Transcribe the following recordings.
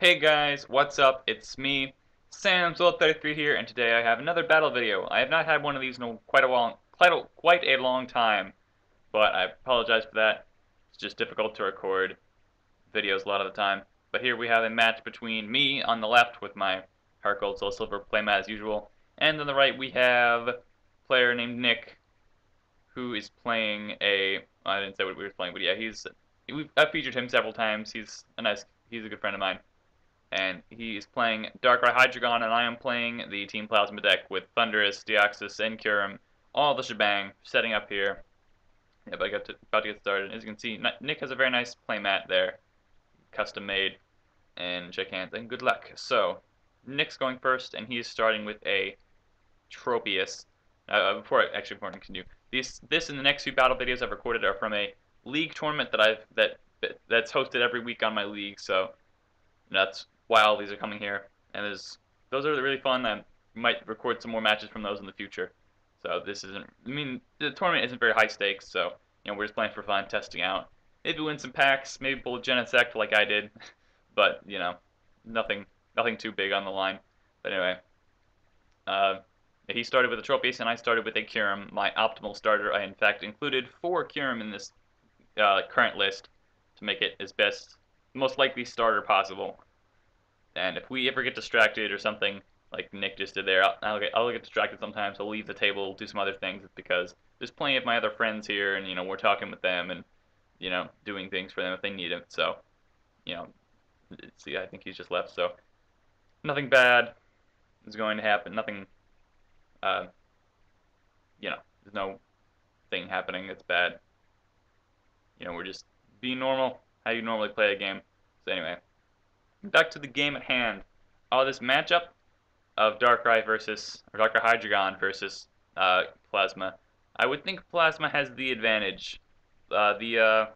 Hey guys, what's up? It's me, Samswell33 here, and today I have another battle video. I have not had one of these in quite a long time, but I apologize for that. It's just difficult to record videos a lot of the time. But here we have a match between me on the left with my Heart Gold Soul Silver playmat as usual, and on the right we have a player named Nick, who is playing a. I didn't say what we were playing, but yeah, I've featured him several times. He's a good friend of mine. And he is playing Darkrai Hydreigon, and I am playing the Team Plasma deck with Thundurus, Deoxys, and Kyurem, all the shebang, setting up here. Yeah, but about to get started. As you can see, Nick has a very nice playmat there, custom made, and shake hands, and good luck. So, Nick's going first, and he's starting with a Tropius. Before I continue, this and the next few battle videos I've recorded are from a league tournament that's hosted every week on my league, so that's why all these are coming here, and those are really fun. I might record some more matches from those in the future. So this isn't, the tournament isn't very high stakes, so we're just playing for fun, testing out. Maybe win some packs, maybe pull a Genesect like I did, but nothing too big on the line. But anyway, he started with a Tropius, and I started with a Kyurem, my optimal starter. I in fact included 4 Kyurem in this current list to make it as most likely starter possible. And if we ever get distracted or something, like Nick just did there, I'll get distracted sometimes. I'll leave the table, do some other things, because there's plenty of my other friends here, and we're talking with them and doing things for them if they need it. So, see, I think he's just left. So, nothing bad is going to happen. Nothing, there's no thing happening that's bad. We're just being normal, how you normally play a game. So anyway, back to the game at hand. This matchup of Darkrai Hydreigon versus Plasma. I would think Plasma has the advantage. The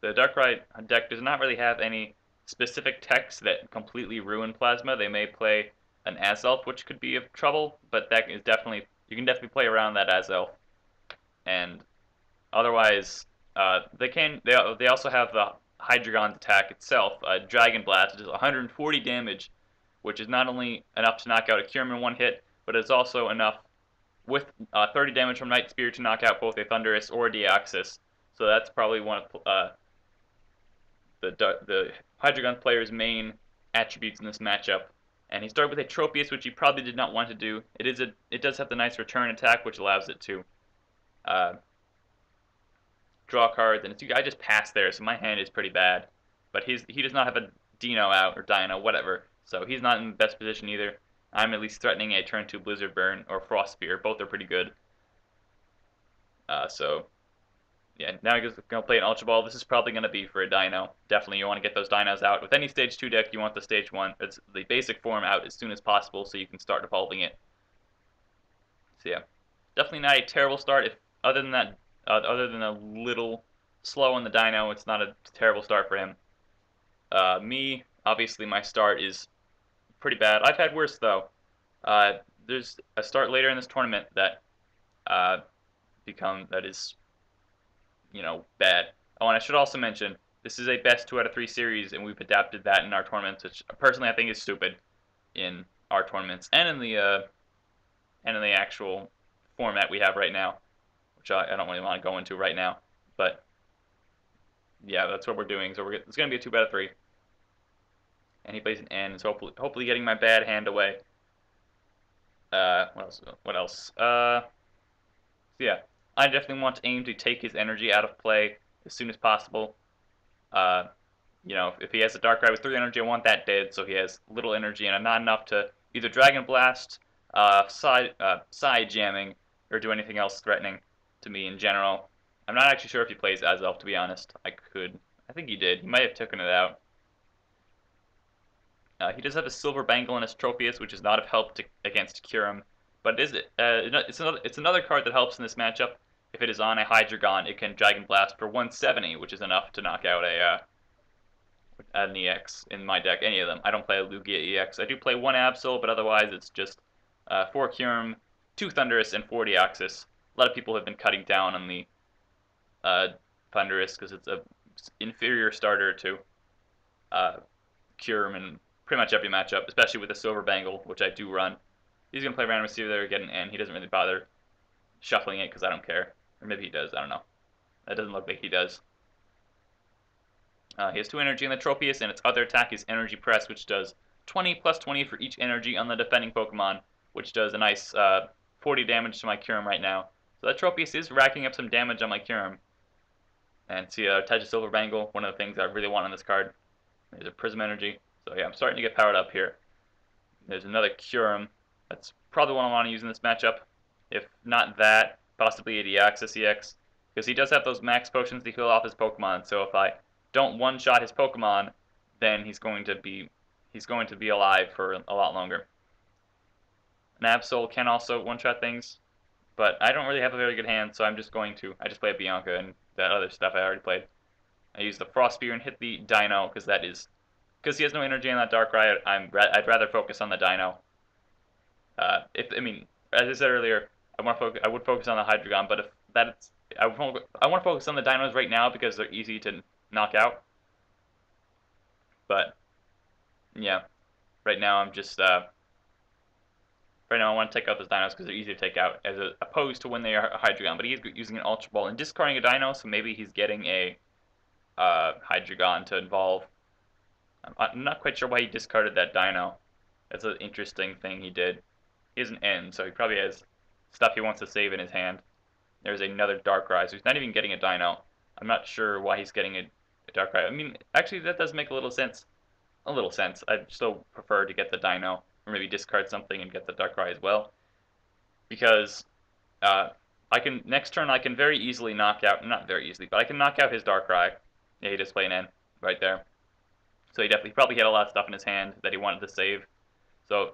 Darkrai deck does not really have any specific techs that completely ruin Plasma. They may play an Azelf, which could be of trouble, but that is you can definitely play around that Azelf. And otherwise, they also have the Hydreigon's attack itself, Dragon Blast, which is 140 damage, which is not only enough to knock out a Kyurem in one hit, but it's also enough with 30 damage from Night Spear to knock out both a Thundurus or a Deoxys. So that's probably one of the Hydreigon player's main attributes in this matchup. And he started with a Tropius, which he probably did not want to do. It does have the nice return attack, which allows it to draw cards, and I just passed there, so my hand is pretty bad. But he does not have a Dino out, or Dino, whatever, so he's not in the best position either. I'm at least threatening a turn 2 Blizzard Burn or Frost Spear. Both are pretty good. So, yeah, now he's going to play an Ultra Ball. This is probably going to be for a Dino. Definitely, you want to get those Dinos out. With any Stage 2 deck, you want the Stage 1, it's the basic form out as soon as possible so you can start evolving it. So, yeah, definitely not a terrible start. Other than that, other than a little slow on the Dino, it's not a terrible start for him. Me, obviously, my start is pretty bad. I've had worse, though. There's a start later in this tournament that is, bad. Oh, and I should also mention, this is a best 2 out of 3 series, and we've adapted that in our tournaments, which personally I think is stupid in our tournaments and in the actual format we have right now, which I don't really want to go into right now, but yeah, that's what we're doing. So it's going to be a 2 out of 3, and he plays an N, so hopefully getting my bad hand away. What else? So yeah, I definitely want to aim to take his energy out of play as soon as possible. If he has a Darkrai with 3 energy, I want that dead, so he has little energy and not enough to either Dragon Blast, side jamming, or do anything else threatening to me in general. I'm not actually sure if he plays Azelf, to be honest. I think he did. He might have taken it out. He does have a Silver Bangle in his Tropius, which is not of help against Kyurem, but it's another card that helps in this matchup. If it is on a Hydreigon, it can Dragon Blast for 170, which is enough to knock out an EX in my deck, any of them. I don't play a Lugia EX. I do play 1 Absol, but otherwise it's just 4 Kyurem, 2 Thundurus, and 4 Deoxys. A lot of people have been cutting down on the Thundurus because it's a inferior starter to Kyurem in pretty much every matchup, especially with the Silver Bangle, which I do run. He's going to play random receiver there, get an N. He doesn't really bother shuffling it because I don't care. Or maybe he does, I don't know. That doesn't look like he does. He has 2 energy on the Tropius, and its other attack is Energy Press, which does 20 plus 20 for each energy on the defending Pokemon, which does a nice 40 damage to my Kyurem right now. So that Tropius is racking up some damage on my Kyurem. And see, Touch of Silver Bangle, one of the things I really want on this card. There's a Prism Energy. So yeah, I'm starting to get powered up here. There's another Kyurem. That's probably what I want to use in this matchup. If not that, possibly a Deoxys EX. Because he does have those max potions to heal off his Pokemon, so if I don't one-shot his Pokemon, then he's going to be alive for a lot longer. An Absol can also one-shot things, but I don't really have a very good hand, so I just play a Bianca and that other stuff I already played. I use the Frost Spear and hit the Dino because he has no energy on that Darkrai. I'd rather focus on the Dino. As I said earlier, I would focus on the Hydreigon, but I want to focus on the Dinos right now because they're easy to knock out. But yeah, right now I want to take out those Dinos because they're easy to take out, as opposed to when they are a Hydreigon. But he's using an Ultra Ball and discarding a Dino, so maybe he's getting a Hydreigon to evolve. I'm not quite sure why he discarded that Dino. That's an interesting thing he did. He has an N, so he probably has stuff he wants to save in his hand. There's another Darkrai, so he's not even getting a Dino. I'm not sure why he's getting a Darkrai. I mean, actually, that does make a little sense. I'd still prefer to get the Dino, or maybe discard something and get the Darkrai as well. Because next turn I can very easily knock out, not very easily, but I can knock out his Darkrai. Yeah, he just played an N right there. So he probably had a lot of stuff in his hand that he wanted to save. So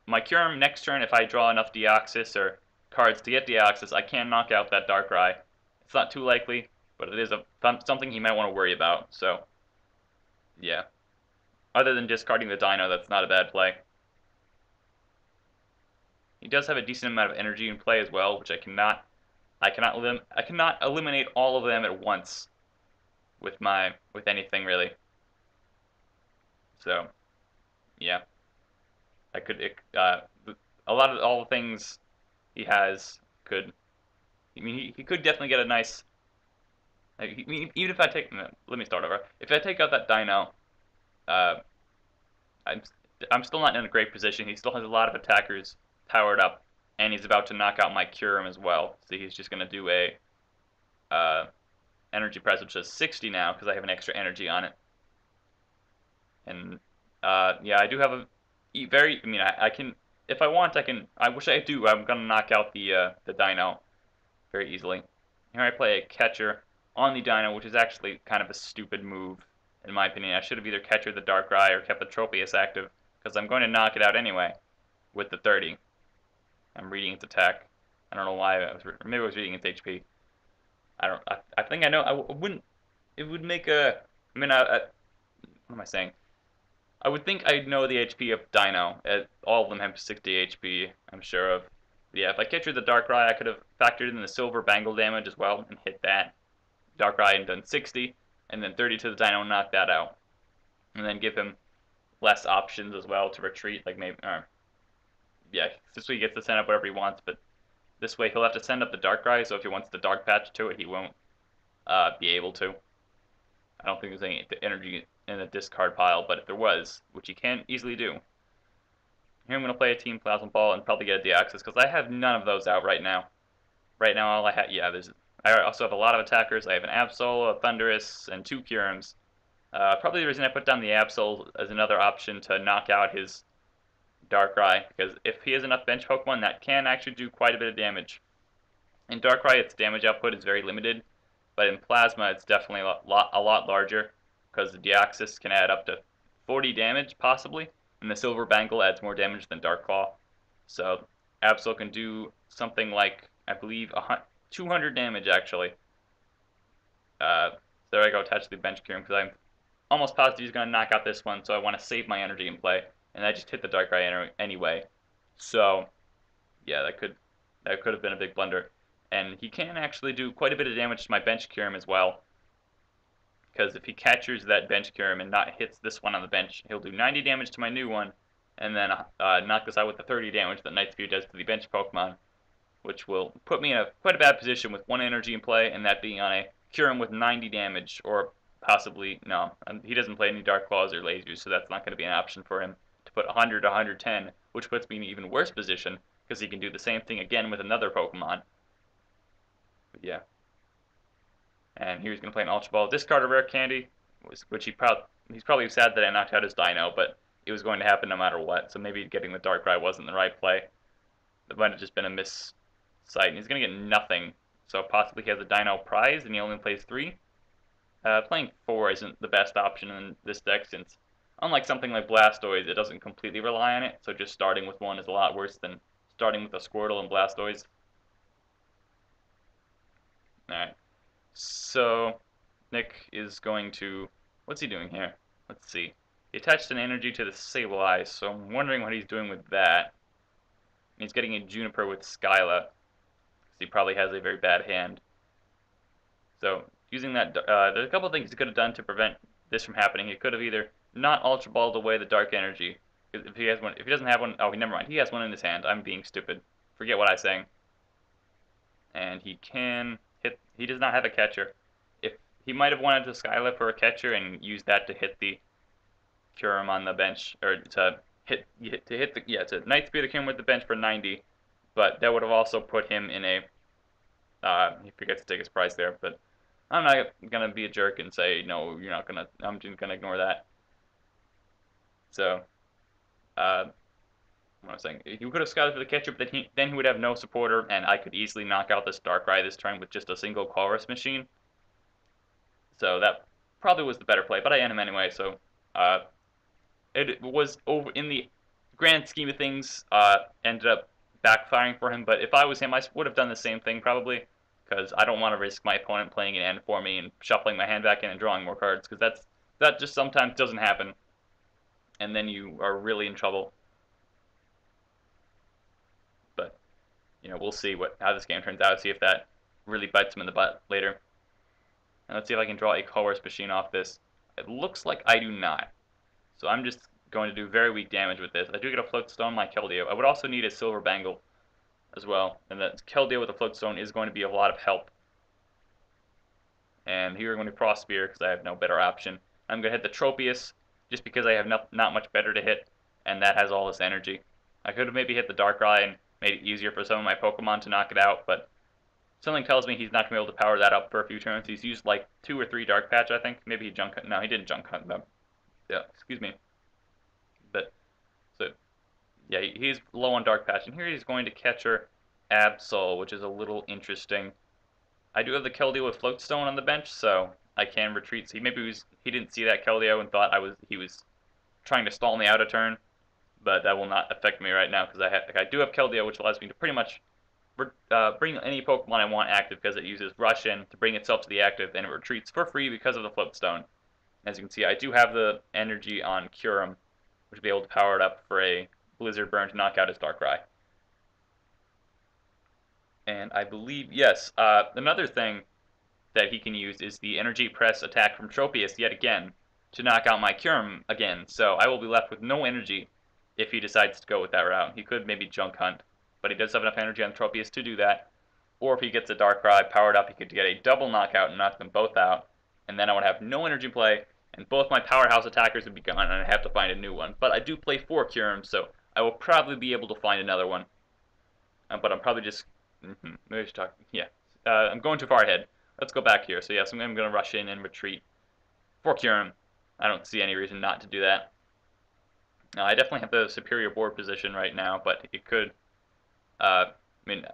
my Kyurem next turn, if I draw enough Deoxys or cards to get Deoxys, I can knock out that Darkrai. It's not too likely, but it is something he might want to worry about. So yeah, other than discarding the Dino, that's not a bad play. He does have a decent amount of energy in play as well, which I cannot eliminate all of them at once with anything really. So yeah, all the things he has could. I mean, he could definitely get a nice. Even if I take, let me start over. If I take out that Dino, I'm still not in a great position. He still has a lot of attackers powered up, and he's about to knock out my Kyurem as well. So he's just gonna do a energy press, which is 60 now because I have an extra energy on it. And yeah, I do have I can, if I want, I wish I do. I'm gonna knock out the Dino very easily. Here I play a catcher on the Dino, which is actually kind of a stupid move, in my opinion. I should have either catchered the Darkrai or kept the Tropius active, because I'm going to knock it out anyway with the 30. I'm reading its attack. I don't know why. Maybe I was reading its HP. I think I know. I wouldn't. It would make a. I mean, what am I saying? I would think I'd know the HP of Dino. All of them have 60 HP, I'm sure of. But yeah, if I captured the Darkrai, I could have factored in the Silver Bangle damage as well and hit that Darkrai and done 60, and then 30 to the Dino and knock that out. And then give him less options as well to retreat, like maybe, yeah, this way he gets to send up whatever he wants, but this way he'll have to send up the Darkrai, so if he wants the Dark Patch to it, he won't be able to. I don't think there's any energy in the discard pile, but if there was, which he can easily do. Here I'm going to play a Team Plasma Ball and probably get a Deoxys, because I have none of those out right now. Right now all I have, yeah, I also have a lot of attackers. I have an Absol, a Thundurus, and 2 Kyurems. Probably the reason I put down the Absol as another option to knock out his Darkrai, because if he has enough bench Pokemon, that can actually do quite a bit of damage. In Darkrai, its damage output is very limited, but in Plasma, it's definitely a lot larger, because the Deoxys can add up to 40 damage, possibly, and the Silver Bangle adds more damage than Darkclaw. So Absol can do something like, I believe, 200 damage, actually. So there I go, attach the bench Kyurem, because I'm almost positive he's going to knock out this one, so I want to save my energy in play. And I just hit the Darkrai anyway. So, yeah, that could have been a big blunder. And he can actually do quite a bit of damage to my bench Kyurem as well. because if he catchers that bench Kyurem and not hits this one on the bench, he'll do 90 damage to my new one, and then knock this out with the 30 damage that Night Spear does to the bench Pokemon, which will put me in quite a bad position with one energy in play, and that being on a Kyurem with 90 damage, or possibly, no, he doesn't play any Dark Claws or Lasers, so that's not going to be an option for him to put 100 to 110, which puts me in an even worse position, because he can do the same thing again with another Pokemon. But yeah. And he was going to play an Ultra Ball, discard a Rare Candy, which he's probably sad that I knocked out his Dino, but it was going to happen no matter what, so maybe getting the Darkrai wasn't the right play. It might have just been a miss sight, and he's going to get nothing, so possibly he has a Dino prize, and he only plays 3. Playing 4 isn't the best option in this deck, since unlike something like Blastoise, it doesn't completely rely on it, so just starting with 1 is a lot worse than starting with a Squirtle and Blastoise. Alright, so Nick is going to... what's he doing here? Let's see. He attached an energy to the Sableye, so I'm wondering what he's doing with that. And he's getting a Juniper with Skyla, because he probably has a very bad hand. So, using that, there's a couple of things he could have done to prevent this from happening. He could have either not Ultra Balled away the Dark Energy. If he has one, if he doesn't have one, oh, never mind. He has one in his hand. I'm being stupid. Forget what I was saying. And he can hit. He does not have a catcher. If he might have wanted to Skyla for a catcher and use that to hit the Kyurem on the bench, or to Night Spear the Kyurem with the bench for 90. But that would have also put him in a. He forgets to take his prize there, but I'm not gonna be a jerk and say no. You're not gonna. I'm just gonna ignore that. So, what I was saying, he could have scouted for the catcher, but then he would have no supporter, and I could easily knock out this Darkrai this turn with just a single Chorus machine. So that probably was the better play, but I end him anyway. So, it was over in the grand scheme of things. Ended up backfiring for him, but if I was him, I would have done the same thing probably, because I don't want to risk my opponent playing an end for me and shuffling my hand back in and drawing more cards, because that just sometimes doesn't happen, and then you are really in trouble. But we'll see how this game turns out. See if that really bites him in the butt later. And let's see if I can draw a Colress machine off this. It looks like I do not, so I'm just going to do very weak damage with this. I do get a Float Stone, my Keldeo. I would also need a Silver Bangle as well, and that Keldeo with a Float Stone is going to be of a lot of help. And here we're going to Cross Spear because I have no better option. I'm going to hit the Tropius just because I have not much better to hit, and that has all this energy. I could have maybe hit the Darkrai and made it easier for some of my Pokemon to knock it out, but something tells me he's not going to be able to power that up for a few turns. He's used like 2 or 3 Dark Patch, I think. Maybe he Junk Hunt. No, he didn't Junk Hunt them. Yeah, excuse me. But, so, yeah, he's low on Dark Patch. And here he's going to Catcher Absol, which is a little interesting. I do have the Keldeo with Float Stone on the bench, so I can retreat. So he didn't see that Keldeo and thought he was trying to stall me out a turn. But that will not affect me right now, because I do have Keldeo, which allows me to pretty much bring any Pokemon I want active, because it uses Rush In to bring itself to the active, and it retreats for free because of the Float Stone. As you can see, I do have the energy on Kyurem, which will be able to power it up for a Blizzard Burn to knock out his Darkrai. And I believe, yes, another thing that he can use is the Energy Press attack from Tropius yet again to knock out my Kyurem again. So I will be left with no energy if he decides to go with that route. He could maybe Junk Hunt, but he does have enough energy on Tropius to do that. Or if he gets a Darkrai powered up, he could get a double knockout and knock them both out. And then I would have no energy play, and both my powerhouse attackers would be gone, and I'd have to find a new one. But I do play 4 Kyurem, so I will probably be able to find another one. But I'm probably just... maybe I should talk... Yeah. I'm going too far ahead. Let's go back here. So yes, I'm going to rush in and retreat for Kyurem. I don't see any reason not to do that. I definitely have the superior board position right now, but it could... I mean,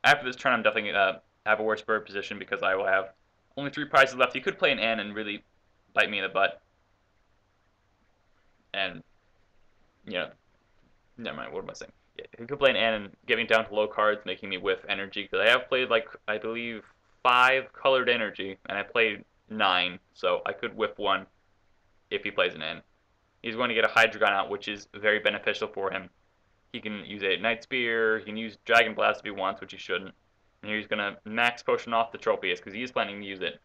after this turn, I'm definitely going to have a worse bird position because I will have only 3 prizes left. He could play an N and really bite me in the butt. And, never mind, what am I saying? Yeah, he could play an N and get me down to low cards, making me whiff energy. Because I have played, like, I believe, 5 colored energy, and I played 9. So I could whiff 1 if he plays an N. He's going to get a Hydreigon out, which is very beneficial for him. He can use a Night Spear, he can use Dragon Blast if he wants, which he shouldn't. And here he's going to max potion off the Tropius, because he is planning to use it.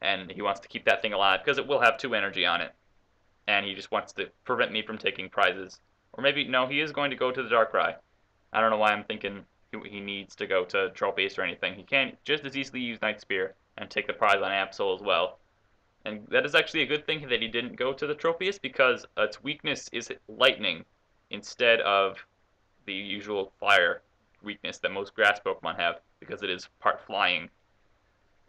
and he wants to keep that thing alive because it will have 2 energy on it, and he just wants to prevent me from taking prizes. Or maybe, no, he is going to go to the Darkrai. I don't know why I'm thinking he needs to go to Tropius or anything. He can just as easily use Night Spear and take the prize on Absol as well. And that is actually a good thing that he didn't go to the Tropius, because its weakness is lightning instead of the usual fire weakness that most grass Pokemon have, because it is part flying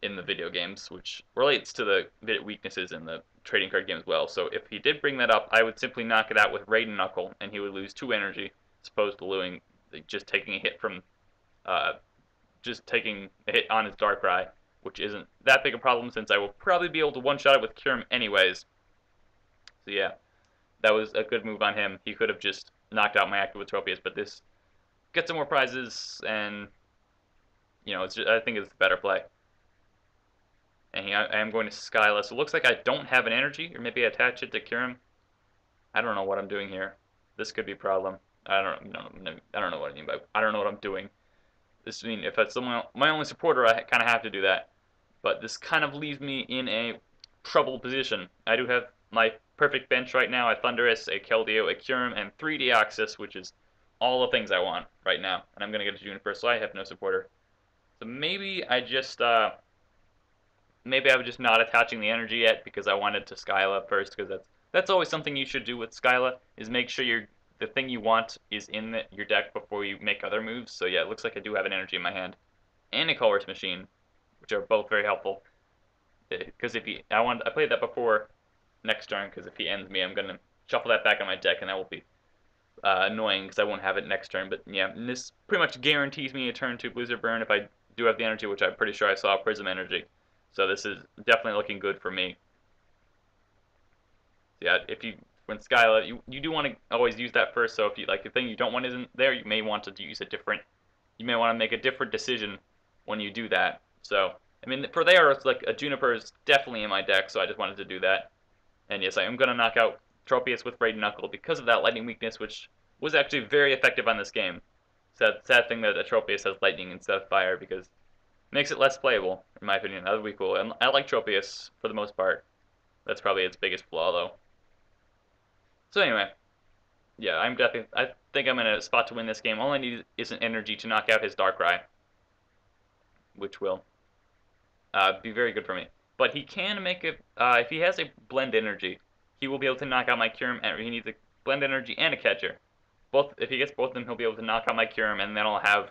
in the video games, which relates to the weaknesses in the trading card game as well. So if he did bring that up, I would simply knock it out with Raid and Knuckle, and he would lose 2 energy, as opposed to just taking a hit from, just taking a hit on his Darkrai, which isn't that big a problem since I will probably be able to one-shot it with Kyurem anyways. So yeah, that was a good move on him. He could have just knocked out my active with Tropius, but this gets some more prizes, and I think it's a better play. And I am going to Skyla, so it looks like I don't have an energy, or maybe I attach it to Kyurem. I don't know what I'm doing here. This could be a problem. I don't know what I mean by I don't know what I'm doing. This means if it's my only supporter, I kind of have to do that. But this kind of leaves me in a troubled position. I do have my perfect bench right now: a Thundurus, a Keldeo, a Kyurem, and 3 Deoxys, which is all the things I want right now. And I'm going to get a Juniper, so I have no supporter. So maybe I just maybe I was just not attaching the energy yet because I wanted to Skyla first, because that's always something you should do with Skyla, is make sure the thing you want is in your deck before you make other moves. So yeah, it looks like I do have an energy in my hand, and a Colress Machine, which are both very helpful. Because I played that before next turn, because if he ends me, I'm gonna shuffle that back on my deck, and that will be annoying because I won't have it next turn. But yeah, and this pretty much guarantees me a turn 2 Blizzard Burn if I do have the energy, which I'm pretty sure I saw Prism Energy. So this is definitely looking good for me. Yeah, when Skyla, you do want to always use that first. So if the thing you don't want isn't there, you may want to use you may want to make a different decision when you do that. So I mean, for there, it's like a Juniper is definitely in my deck, so I just wanted to do that. And yes, I am going to knock out Tropius with Raid Knuckle because of that lightning weakness, which was actually very effective on this game. Sad thing that Tropius has lightning instead of fire, because it makes it less playable, in my opinion. That would be cool. And I like Tropius for the most part. That's probably its biggest flaw, though. So anyway, yeah, I think I'm in a spot to win this game. All I need is an energy to knock out his Darkrai, which will be very good for me. But he can make it, if he has a Blend Energy, he will be able to knock out my Kyurem, and he needs a Blend Energy and a Catcher. If he gets both of them, he'll be able to knock out my Kyurem, and then I'll have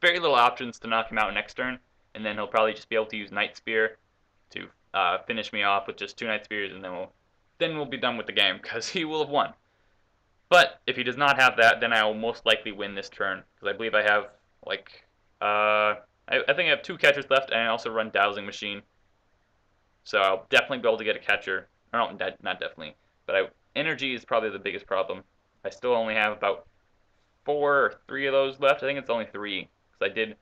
very little options to knock him out next turn, and then he'll probably just be able to use Night Spear to finish me off with just 2 Night Spears, and then we'll be done with the game, because he will have won. But if he does not have that, then I will most likely win this turn, because I believe I have, I think I have 2 catchers left, and I also run Dowsing Machine. So I'll definitely be able to get a catcher. No, not definitely. But energy is probably the biggest problem. I still only have about 4 or 3 of those left. I think it's only 3, because I did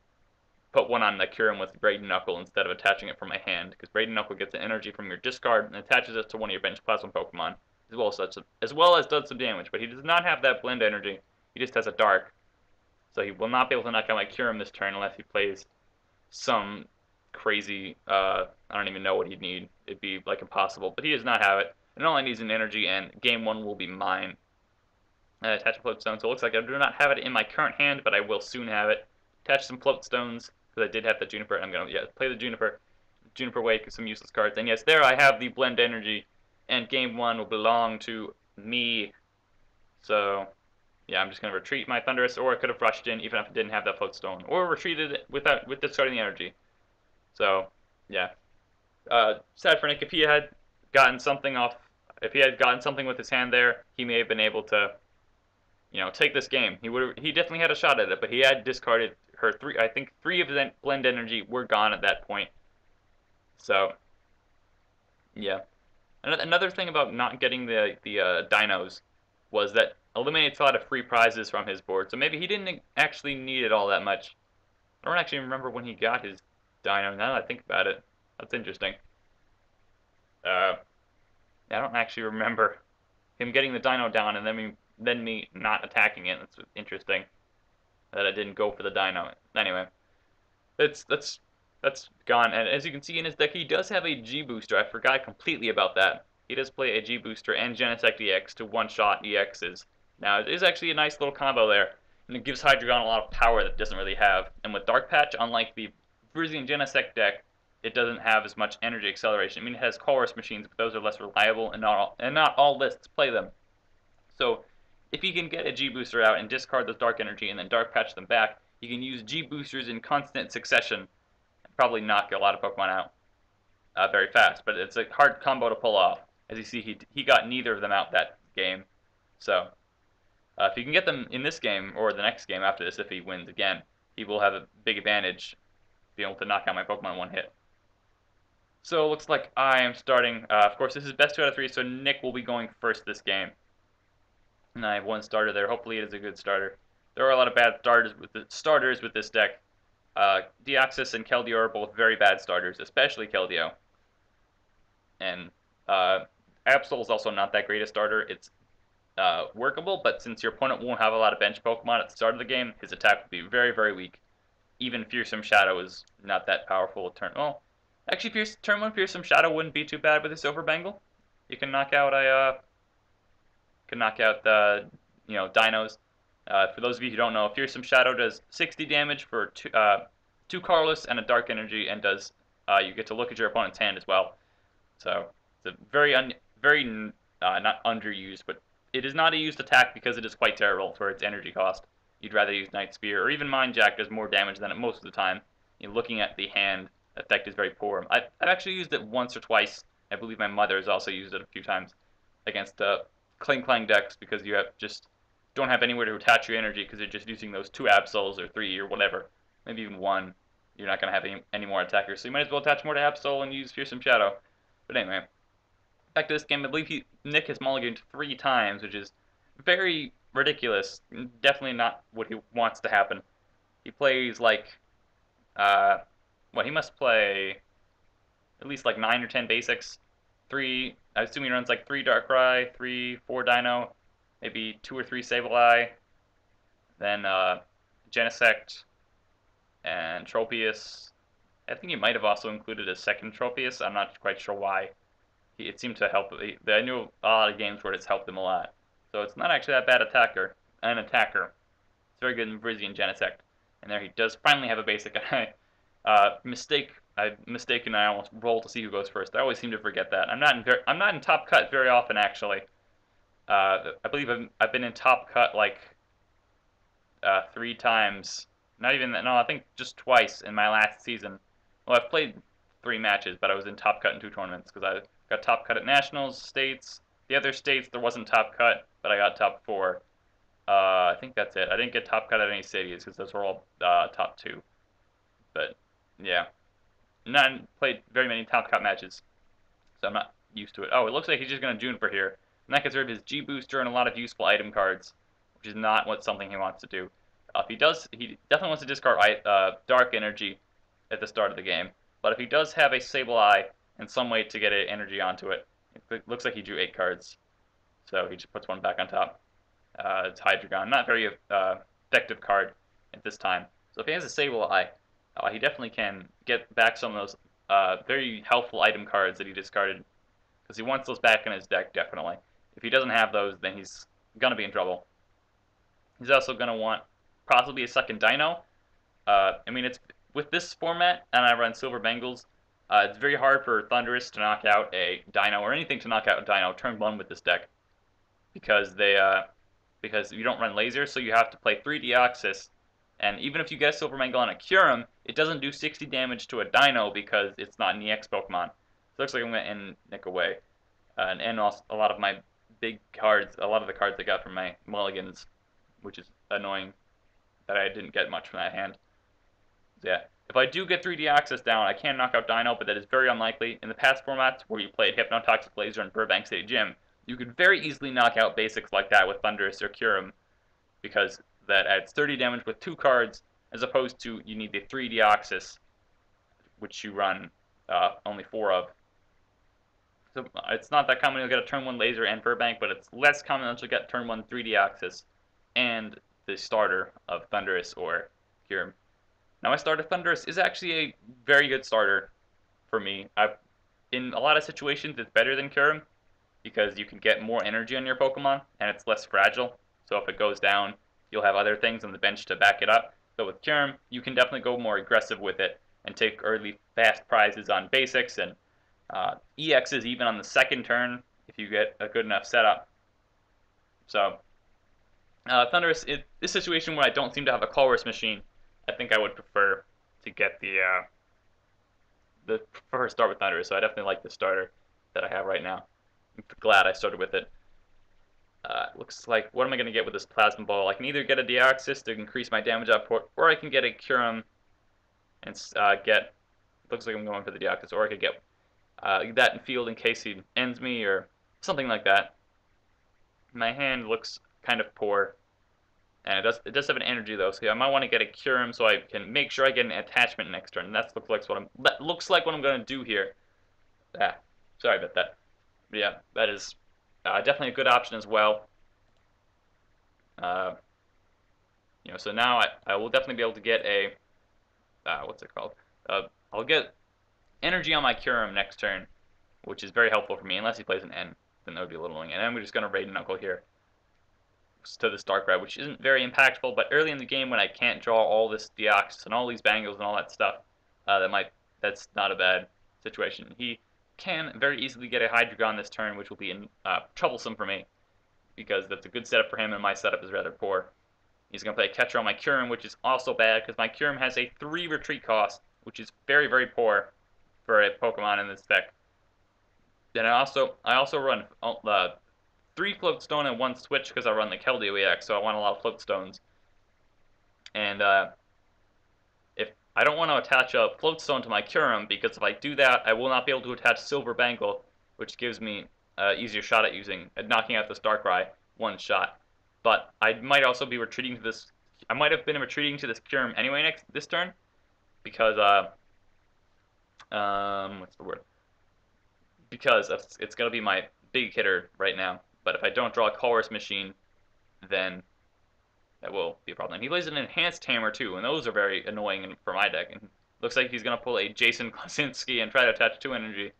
put one on the Kyurem with Braid and Knuckle instead of attaching it from my hand, because Braid and Knuckle gets the energy from your discard and attaches it to one of your bench plasma Pokemon, as well as does some damage. But he does not have that Blend Energy. He just has a Dark. So he will not be able to knock out my Kyurem this turn unless he plays some crazy, I don't even know what he'd need. It'd be like impossible, but he does not have it. And all I need is an energy, and game 1 will be mine. And attach a float stone, so it looks like I do not have it in my current hand, but I will soon have it. Attach some float stones, because I did have the Juniper, and I'm going to play the Juniper Wake with some useless cards. And yes, there I have the Blend Energy, and game 1 will belong to me. So yeah, I'm just going to retreat my Thundurus, or I could have rushed in even if I didn't have that float stone, or retreated it with discarding the energy. So yeah, sad for Nick. If he had gotten something with his hand there, he may have been able to, take this game. He definitely had a shot at it, but he had discarded her 3. I think 3 of the Blend Energy were gone at that point. So yeah, another thing about not getting the dinos was that eliminates a lot of free prizes from his board. So maybe he didn't actually need it all that much. I don't actually remember when he got his dino, now that I think about it. That's interesting. I don't actually remember him getting the dino down and then me not attacking it. That's interesting that I didn't go for the dino. Anyway, let's That's gone. And as you can see in his deck, he does have a G booster. I forgot completely about that. He does play a G booster and Genesect EX to one-shot EXs. Now, it is actually a nice little combo there, and it gives Hydreigon a lot of power that it doesn't really have. And with Dark Patch, unlike the Virizion Genesect deck, it doesn't have as much energy acceleration. I mean, it has Chorus machines, but those are less reliable, and not all lists play them. So, if you can get a G booster out and discard those Dark Energy and then Dark Patch them back, you can use G boosters in constant succession and probably knock a lot of Pokemon out very fast. But it's a hard combo to pull off. As you see, he got neither of them out that game. So, if you can get them in this game or the next game after this, if he wins again, he will have a big advantage being able to knock out my Pokemon in one hit. So it looks like I am starting. Of course, this is best 2 out of 3, so Nick will be going first this game. And I have one starter there. Hopefully it is a good starter. There are a lot of bad starters with this deck. Deoxys and Keldeo are both very bad starters, especially Keldeo. And Absol is also not that great a starter. It's workable, but since your opponent won't have a lot of bench Pokemon at the start of the game, his attack will be very, very weak. Even Fearsome Shadow is not that powerful. Well, actually, turn 1 Fearsome Shadow wouldn't be too bad with a Silver Bangle. You can knock out the dinos. For those of you who don't know, Fearsome Shadow does 60 damage for two Colorless and a Dark Energy, and does you get to look at your opponent's hand as well. So it's a very not underused, but it is not a used attack because it is quite terrible for its energy cost. You'd rather use Night Spear, or even Mind Jack does more damage than it most of the time. Looking at the hand, effect is very poor. I've actually used it once or twice. I believe my mother has also used it a few times against Kling Klang decks, because you don't have anywhere to attach your energy because you're just using those 2 Absols or 3 or whatever, maybe even 1. You're not going to have any more attackers, so you might as well attach more to Absol and use Fearsome Shadow. But anyway, back to this game. I believe Nick has mulliganed 3 times, which is very ridiculous. Definitely not what he wants to happen. He plays like, he must play at least like 9 or 10 basics. I assume he runs like 3 Darkrai, 4 Dino, maybe 2 or 3 Sableye, then Genesect and Tropius. I think he might have also included a second Tropius. I'm not quite sure why. It seemed to help. I knew a lot of games where it's helped him a lot. So it's not actually that bad an attacker. It's very good in Virizion Genesect. And there he does finally have a basic. I mistaken. I almost roll to see who goes first. I always seem to forget that. I'm not in Top Cut very often, actually. I believe I've been in Top Cut like 3 times. Not even that. No, I think just twice in my last season. Well, I've played 3 matches, but I was in Top Cut in 2 tournaments because I got Top Cut at Nationals, States. The other states there wasn't Top Cut, but I got Top 4. I think that's it. I didn't get Top Cut at any cities because those were all Top 2. But yeah, not played very many Top Cut matches, so I'm not used to it. Oh, it looks like he's just going to Juniper here. And that conserves his G booster and a lot of useful item cards, which is not something he wants to do. If he does, he definitely wants to discard Dark Energy at the start of the game. But if he does have a Sableye and some way to get an energy onto it, it looks like he drew 8 cards. So he just puts 1 back on top. It's Hydreigon. Not very effective card at this time. So if he has a Sableye, he definitely can get back some of those very helpful item cards that he discarded, because he wants those back in his deck, definitely. If he doesn't have those, then he's going to be in trouble. He's also going to want possibly a second Dino. I mean, it's with this format, and I run Silver Bangles, it's very hard for Thundurus to knock out a Dino, or anything to knock out a Dino turn 1 with this deck, because because you don't run lasers, so you have to play 3 Deoxys, and even if you get a Silver Bangle on a Kyurem, it doesn't do 60 damage to a Dino because it's not an EX Pokemon. So it looks like I'm going to end Nick away, and also a lot of my big cards, a lot of the cards I got from my mulligans, which is annoying that I didn't get much from that hand. So yeah, if I do get 3 Deoxys down, I can knock out Dino, but that is very unlikely. In the past formats where you played Hypnotoxic Laser and Burbank City Gym, you could very easily knock out basics like that with Thundurus or Kyurem, because that adds 30 damage with 2 cards, as opposed to you need the 3 Deoxys, which you run only 4 of. So it's not that common you'll get a turn 1 Laser and Burbank, but it's less common that you'll get turn 1 3 Deoxys and the starter of Thundurus or Kyurem. Now my starter Thundurus is actually a very good starter for me. In a lot of situations, it's better than Kyurem because you can get more energy on your Pokemon and it's less fragile. So if it goes down, you'll have other things on the bench to back it up. But with Kyurem, you can definitely go more aggressive with it and take early fast prizes on basics and EXs even on the second turn if you get a good enough setup. So Thundurus, this situation where I don't seem to have a Colress machine, I think I would prefer to get the prefer start with Thundurus. So I definitely like the starter that I have right now. I'm glad I started with it. Looks like, what am I going to get with this Plasma Ball? I can either get a Deoxys to increase my damage output, or I can get a Kyurem and looks like I'm going for the Deoxys, or I could get that in field in case he ends me, or something like that. My hand looks kind of poor, and it does have an energy though, so I might want to get a Kyurem so I can make sure I get an attachment next turn. And that looks like what I'm going to do here. Sorry about that. But yeah, that is definitely a good option as well. So now I will definitely be able to get a what's it called? I'll get energy on my Kyurem next turn, which is very helpful for me. Unless he plays an N, then that would be a little annoying. And then we're just gonna Raid Knuckle here to this Darkrai, which isn't very impactful. But early in the game, when I can't draw all this Deoxys and all these Bangles and all that stuff, that's not a bad situation. He can very easily get a Hydreigon this turn, which will be troublesome for me because that's a good setup for him, and my setup is rather poor. He's going to play a Catcher on my Kyurem, which is also bad because my Kyurem has a 3 retreat cost, which is very, very poor for a Pokemon in this deck. Then I also run 3 Float Stone and 1 Switch because I run the Keldeo EX, so I want a lot of Float Stones. And if I don't want to attach a Float Stone to my Kyurem, because if I do that, I will not be able to attach Silver Bangle, which gives me easier shot at knocking out this Darkrai one shot. But I might also be retreating to this. I might have been retreating to this Kyurem anyway this turn, because what's the word? Because it's gonna be my big hitter right now. But if I don't draw a Colress machine, then that will be a problem. And he plays an Enhanced Hammer too, and those are very annoying for my deck. And looks like he's gonna pull a Jason Klasinski and try to attach 2 energy.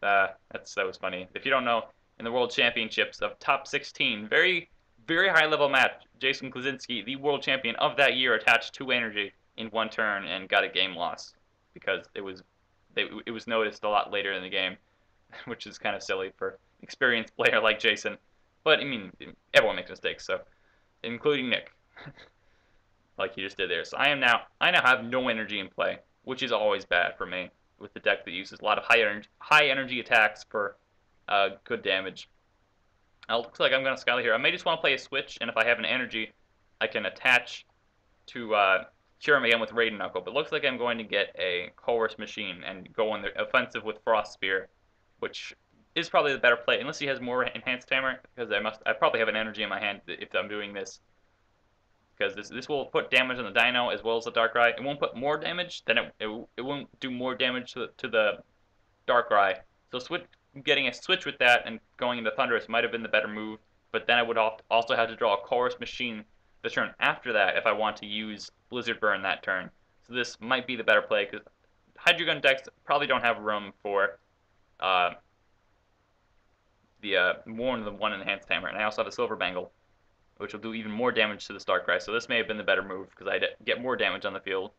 That was funny. If you don't know, in the World Championships of top 16, very high level match, Jason Klasinski, the world champion of that year, attached 2 energy in 1 turn and got a game loss because it was noticed a lot later in the game, which is kind of silly for an experienced player like Jason. But I mean, everyone makes mistakes, so including Nick, like he just did there. So I now have no energy in play, which is always bad for me with the deck that uses a lot of high energy attacks for good damage. Looks like I'm going to Skylar here. I may just want to play a Switch, and if I have an energy, I can attach to Kyurem again with Raid Knuckle. But it looks like I'm going to get a Colress machine and go on the offensive with Frost Spear, which is probably the better play, unless he has more Enhanced Hammer, because I probably have an energy in my hand if I'm doing this. Because this will put damage on the Dino as well as the Darkrai. It won't put more damage, then it won't do more damage to the Darkrai. So getting a Switch with that and going into Thundurus might have been the better move, but then I would also have to draw a Colress machine the turn after that if I want to use Blizzard Burn that turn. So this might be the better play, because Hydreigon decks probably don't have room for more than the 1 Enhanced Hammer, and I also have a Silver Bangle, which will do even more damage to the Darkrai. So this may have been the better move, because I get more damage on the field,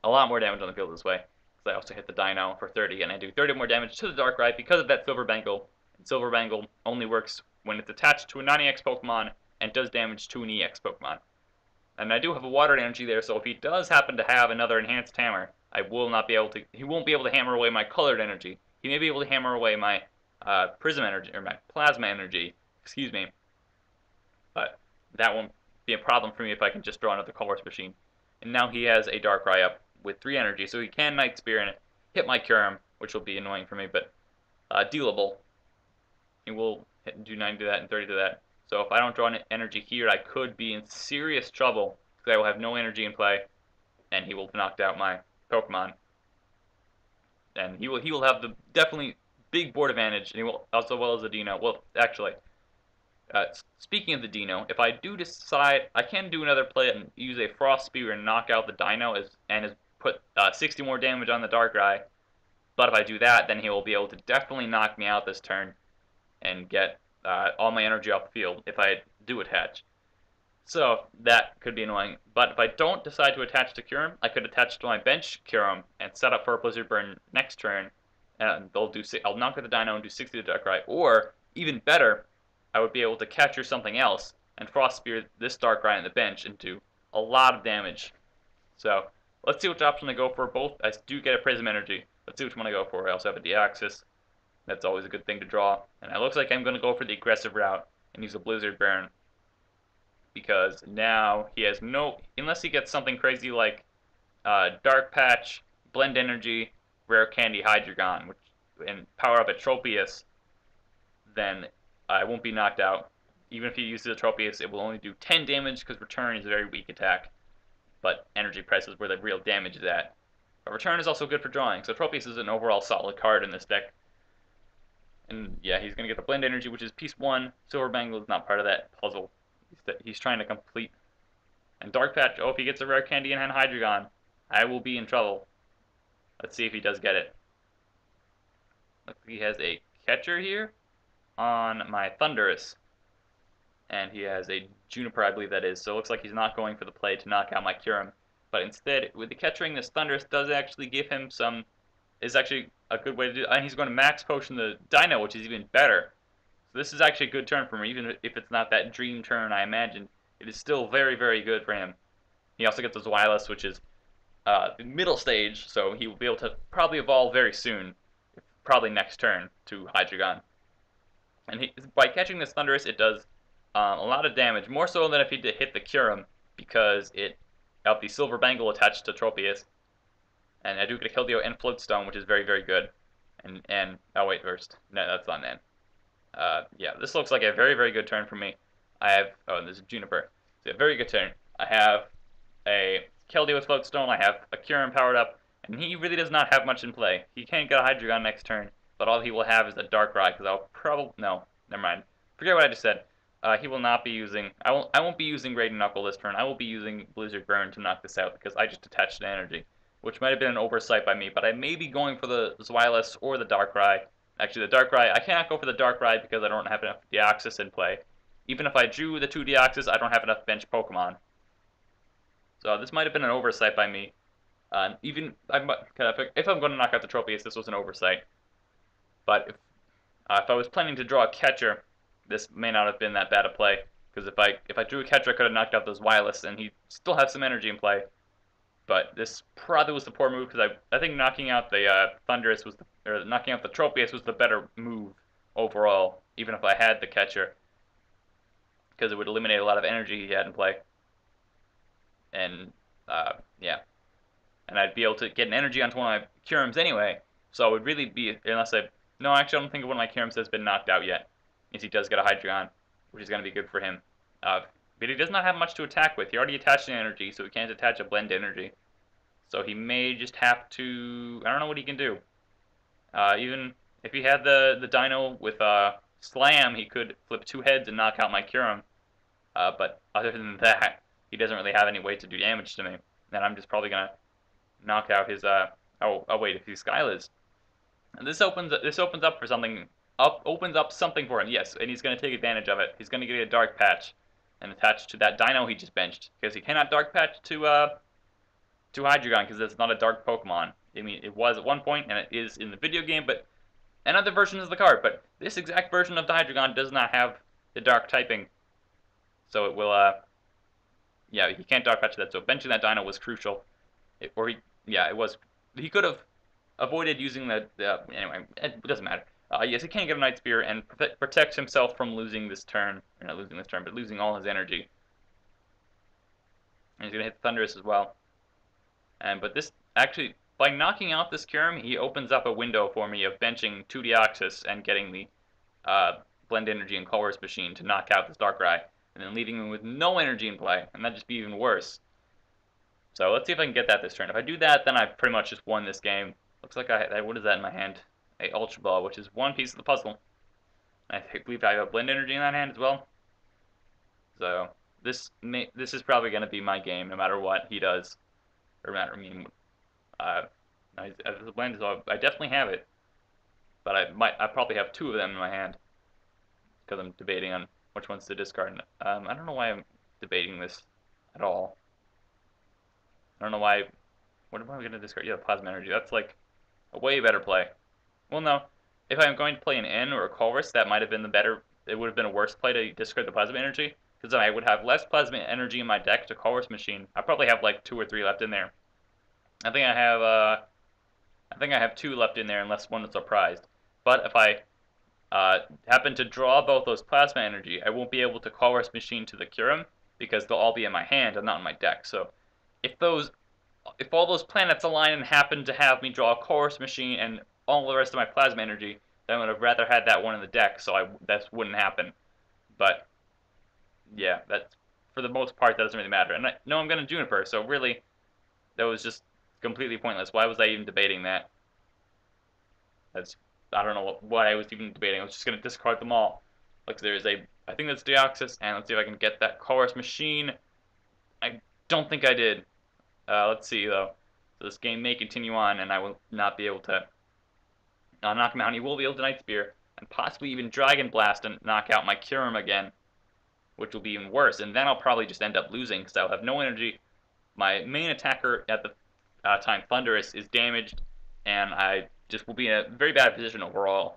a lot more damage on the field this way. I also hit the Dino for 30, and I do 30 more damage to the Darkrai because of that Silver Bangle. And Silver Bangle only works when it's attached to a non-EX Pokemon and does damage to an EX Pokemon. And I do have a Water Energy there, so if he does happen to have another Enhanced Hammer, he won't be able to hammer away my Colored Energy. He may be able to hammer away my Prism Energy, or my Plasma Energy, excuse me. But that won't be a problem for me if I can just draw another Colress machine. And now he has a Darkrai up with 3 energy, so he can Night Spear and hit my Kyurem, which will be annoying for me, but dealable. He will do 9 to that and 30 to that. So if I don't draw an energy here, I could be in serious trouble, because I will have no energy in play, and he will have knocked out my Pokemon. And he will have the definitely big board advantage, and he will, as well as a Dino. Well, actually, speaking of the Dino, if I do decide, I can do another play and use a Frost Spear and knock out the Dino and put 60 more damage on the Darkrai. But if I do that, then he will be able to definitely knock me out this turn and get all my energy off the field if I do attach. So that could be annoying. But if I don't decide to attach to Kyurem, I could attach to my bench Kyurem and set up for a Blizzard Burn next turn. And I'll knock out the Dino and do 60 to Darkrai. Or, even better, I would be able to capture something else and Frost Spear this Darkrai on the bench and do a lot of damage. So, let's see which option I go for. Both, I do get a Prism Energy. Let's see which one I go for. I also have a Deoxys. That's always a good thing to draw. And it looks like I'm going to go for the aggressive route and use a Blizzard Burn. Because now he has no, unless he gets something crazy like Dark Patch, Blend Energy, Rare Candy, Hydreigon, and power up a Tropius, then I won't be knocked out. Even if he uses a Tropius, it will only do 10 damage because Return is a very weak attack. But Energy Press is where the real damage is at. But Return is also good for drawing, so Tropius is an overall solid card in this deck. And yeah, he's going to get the Blend Energy, which is Piece 1. Silver Bangle is not part of that puzzle. He's trying to complete. And Dark Patch, oh, if he gets a Rare Candy and Hydreigon, I will be in trouble. Let's see if he does get it. Looks like he has a catcher here on my Thundurus. And he has a Juniper, I believe that is. So it looks like he's not going for the play to knock out my Kyurem. But instead, with the catchering, this Thundurus does actually give him some, is actually a good way to do it. And he's going to Max Potion the Dino, which is even better. So this is actually a good turn for me, even if it's not that dream turn I imagined. It is still very, very good for him. He also gets the Zweilous, which is the middle stage, so he will be able to probably evolve very soon, probably next turn, to Hydreigon. And by catching this Thundurus, it does a lot of damage, more so than if he did hit the Kyurem, because it have the Silver Bangle attached to Tropius. And I do get a Keldeo and Floatstone, which is very, very good. And oh wait, first. No, that's not Nan. Yeah, this looks like a very, very good turn for me. I have, oh, and this is Juniper. It's a very good turn. I have a Keldeo with Floatstone, I have a Kyurem powered up, and he really does not have much in play. He can't get a Hydreigon next turn, but all he will have is a Darkrai, because I'll probably, no, never mind. Forget what I just said. He will not be using, I won't be using Raiden Knuckle this turn. I will be using Blizzard Burn to knock this out, because I just attached an energy, which might have been an oversight by me, but I may be going for the Zweilous or the Darkrai. Actually, the Darkrai, I cannot go for the Darkrai because I don't have enough Deoxys in play. Even if I drew the 2 Deoxys, I don't have enough bench Pokemon. So this might have been an oversight by me. Even if I'm going to knock out the Tropius, this was an oversight. But if I was planning to draw a catcher, this may not have been that bad a play. Because if I drew a catcher, I could have knocked out those Zweilous, and he'd still have some energy in play. But this probably was the poor move, because I think knocking out the Thundurus was or knocking out the Tropius was the better move overall, even if I had the catcher, because it would eliminate a lot of energy he had in play. And yeah, and I'd be able to get an energy onto one of my Kyurems anyway. So it would really be, unless no, actually I don't think one of my Kyurems has been knocked out yet. Means he does get a Hydreigon, which is going to be good for him. But he does not have much to attack with. He already attached an energy, so he can't attach a Blend Energy. So he may just have to, I don't know what he can do. Even if he had the Dino with Slam, he could flip 2 heads and knock out my Kyurem. But other than that, he doesn't really have any way to do damage to me. And I'm just probably going to knock out his, oh wait, if he's Skylas. And this opens up for something, opens up something for him, yes, and he's going to take advantage of it. He's going to get a Dark Patch and attach to that Dino he just benched, because he cannot Dark Patch to Hydreigon, because it's not a Dark Pokemon. I mean, it was at one point, and it is in the video game, but another version is the card. But this exact version of the Hydreigon does not have the Dark typing, so it will, yeah, he can't Dark Patch that. So benching that Dino was crucial, it was. He could have avoided using the anyway. It doesn't matter. Yes, he can get a Night Spear and protect himself from losing this turn. Or not losing this turn, but losing all his energy. And he's going to hit Thundurus as well. But this, actually, by knocking out this Kyurem, he opens up a window for me of benching 2 Deoxys and getting the Blend Energy and Colorless Machine to knock out this Darkrai. And then leaving him with no energy in play. And that'd just be even worse. So let's see if I can get that this turn. If I do that, then I've pretty much just won this game. Looks like what is that in my hand? A Ultra Ball, which is one piece of the puzzle. I believe I have a Blend Energy in that hand as well. So this is probably going to be my game, no matter what he does, or matter. I mean, uh, as a blend, so I definitely have it, but I probably have two of them in my hand because I'm debating on which ones to discard. I don't know why I'm debating this at all. I don't know why. What am I going to discard? Yeah, plasma energy. That's like a way better play. Well, no. If I'm going to play an N or a Colress, that might have been the better. It would have been a worse play to discard the plasma energy, because I would have less plasma energy in my deck to Colress Machine. I probably have like 2 or 3 left in there. I think I have 2 left in there, unless one is surprised. But if I happen to draw both those plasma energy, I won't be able to Colress Machine to the Kyurem, because they'll all be in my hand and not in my deck. So if all those planets align and happen to have me draw a Colress Machine and all the rest of my plasma energy, then I would have rather had that one in the deck, so that wouldn't happen. But yeah, that's for the most part that doesn't really matter. And I know I'm gonna Juniper, so really that was just completely pointless. Why was I even debating that? That's I don't know what I was even debating. I was just gonna discard them all. Like there's I think that's Deoxys, and let's see if I can get that Colress Machine. I don't think I did. Let's see though. So this game may continue on, and I will not be able to knock him out. He will be able to Night Spear and possibly even Dragon Blast and knock out my Kyurem again, which will be even worse. And then I'll probably just end up losing because I'll have no energy. My main attacker at the time, Thundurus, is damaged, and I just will be in a very bad position overall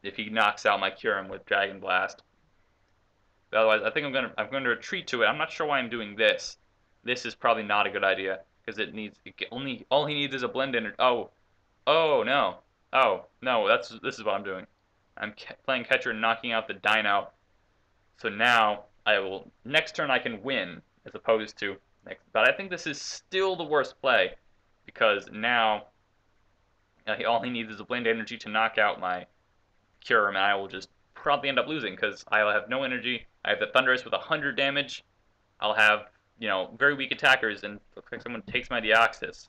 if he knocks out my Kyurem with Dragon Blast. But otherwise, I think I'm going to retreat to it. I'm not sure why I'm doing this. This is probably not a good idea because all he needs is a blend energy. Oh no. Oh no, this is what I'm doing. I'm playing catcher and knocking out the Dino. So now next turn I can win as opposed to next. But I think this is still the worst play because now all he needs is a blend energy to knock out my Kyurem, and I will just probably end up losing because I'll have no energy. I have the Thundurus with 100 damage. I'll have very weak attackers, and looks like someone takes my Deoxys.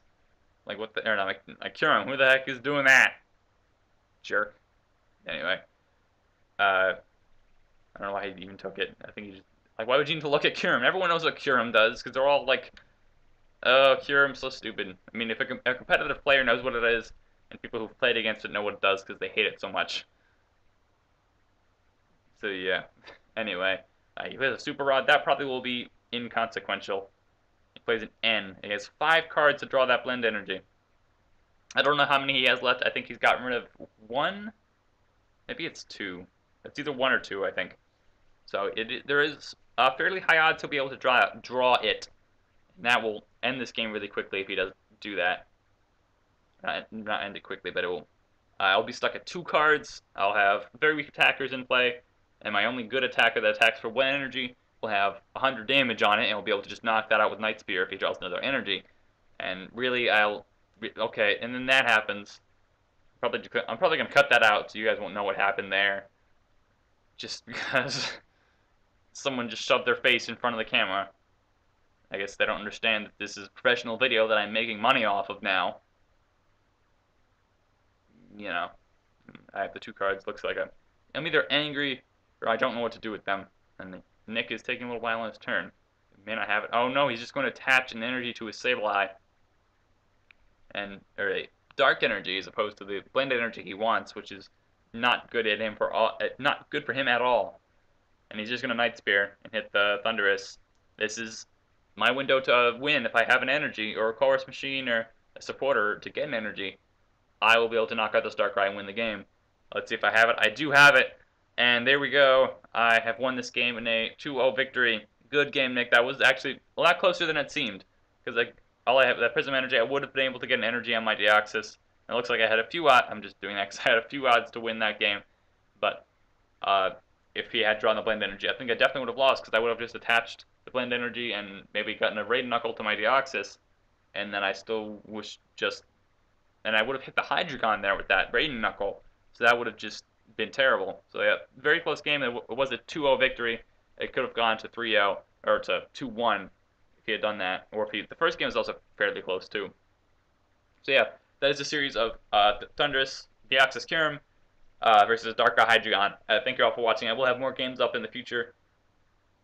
Like what the? Or not, my Kyurem. Who the heck is doing that? Jerk. Anyway, I don't know why he even took it. I think he just why would you need to look at Kyurem? Everyone knows what Kyurem does because they're all like, oh, Kyurem's so stupid. I mean, if a competitive player knows what it is, and people who've played against it know what it does because they hate it so much. So yeah. Anyway, he plays a Super Rod. That probably will be inconsequential. He plays an N. He has 5 cards to draw that blend energy. I don't know how many he has left. I think he's gotten rid of 1. Maybe it's 2. It's either 1 or 2, I think. So there is a fairly high odds he'll be able to draw it. And that will end this game really quickly if he does do that. Not end it quickly, but it will. I'll be stuck at 2 cards. I'll have very weak attackers in play, and my only good attacker that attacks for 1 energy will have 100 damage on it, and will be able to just knock that out with Night Spear if he draws another energy. And really, okay, and then that happens. I'm probably gonna cut that out so you guys won't know what happened there. Just because someone just shoved their face in front of the camera. I guess they don't understand that this is a professional video that I'm making money off of now. I have the 2 cards. Looks like I'm either angry or I don't know what to do with them. And Nick is taking a little while on his turn. May not have it. Oh no, he's just going to attach an energy to his Sableye. Or a dark energy as opposed to the blend energy he wants, which is not good not good for him at all. And he's just going to Night Spear and hit the Thundurus. This is my window to win. If I have an energy or a Colress Machine or a supporter to get an energy, I will be able to knock out this Darkrai and win the game. Let's see if I have it. I do have it. And there we go. I have won this game in a 2-0 victory. Good game, Nick. That was actually a lot closer than it seemed. Because all I have, that Prism energy, I would have been able to get an energy on my Deoxys. It looks like I had a few odds. I'm just doing that because I had a few odds to win that game. But if he had drawn the blend energy, I think I definitely would have lost because I would have just attached the blend energy and maybe gotten a Raid Knuckle to my Deoxys. And then I still was just... And I would have hit the Hydreigon there with that Raid Knuckle. So that would have just been terrible. So yeah, very close game. It was a 2-0 victory. It could have gone to 3-0 or to 2-1 if he had done that. Or if the first game was also fairly close too. So yeah, that is a series of Thundurus, Deoxys, Kyurem versus Darkrai Hydreigon. Thank you all for watching. I will have more games up in the future.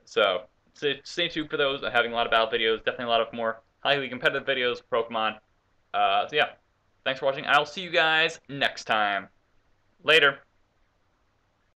So stay tuned for those. I'm having a lot of battle videos, definitely a lot of more highly competitive videos for Pokemon. So yeah, thanks for watching. I'll see you guys next time. Later.